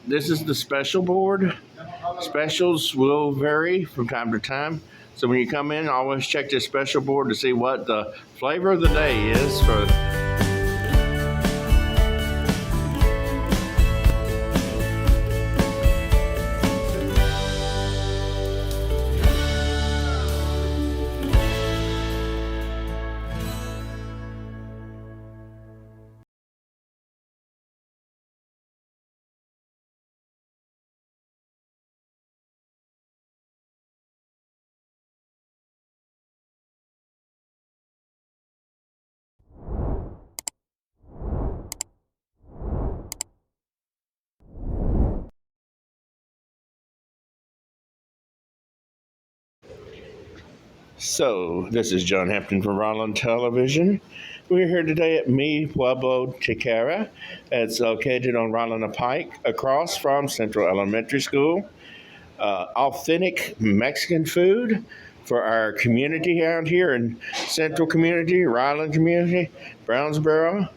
This is the special board. Specials will vary from time to time. So when you come in, always check this special board to see what the flavor of the day is for. So, this is John Hampton from Ryland Television. We're here today at Pueblo Taqueria. It's located on Ryland Pike, across from Central Elementary School. Authentic Mexican food for our community out here in Central Community, Ryland Community, Brownsboro.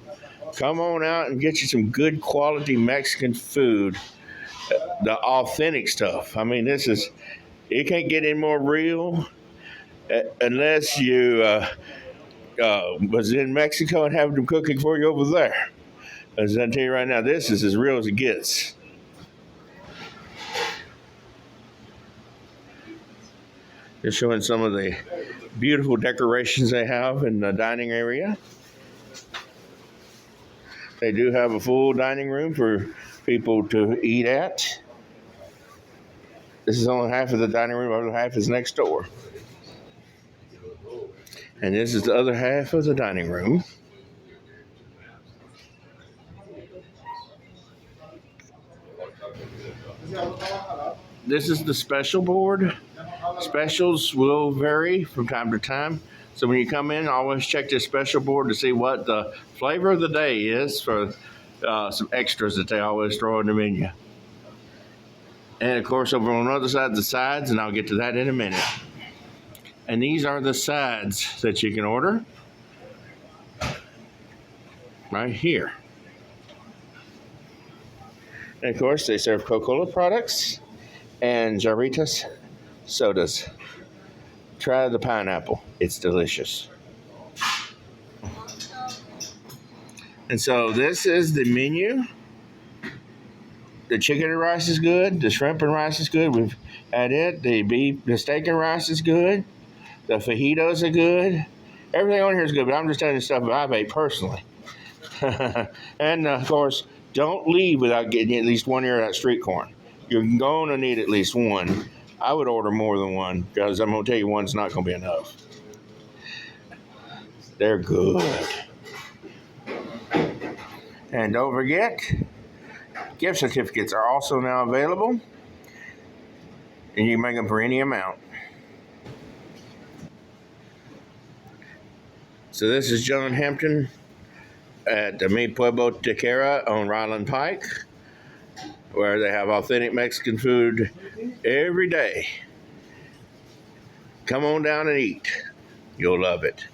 Come on out and get you some good quality Mexican food, the authentic stuff. I mean, you can't get any more real unless you was in Mexico and have them cooking for you over there. As I tell you right now, this is as real as it gets. Just showing some of the beautiful decorations they have in the dining area. They do have a full dining room for people to eat at. This is only half of the dining room, the other half is next door. And this is the other half of the dining room. This is the special board. Specials will vary from time to time. So when you come in, always check this special board to see what the flavor of the day is for some extras that they always throw in the menu. And of course, over on the other side, the sides, and I'll get to that in a minute. And these are the sides that you can order right here. And of course, they serve Coca-Cola products and Jarritas sodas. Try the pineapple. It's delicious. And so this is the menu. The chicken and rice is good. The shrimp and rice is good. We've had it. The steak and rice is good. The fajitas are good. Everything on here is good, but I'm just telling you stuff that I've ate personally. And, of course, don't leave without getting at least one ear of that street corn. You're going to need at least one. I would order more than one because I'm going to tell you one's not going to be enough. They're good. And don't forget, gift certificates are also now available. And you can make them for any amount. So this is John Hampton at the Pueblo Taqueria on Ryland Pike, where they have authentic Mexican food every day. Come on down and eat. You'll love it.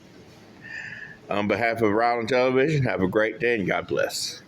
On behalf of Ryland Television, have a great day and God bless.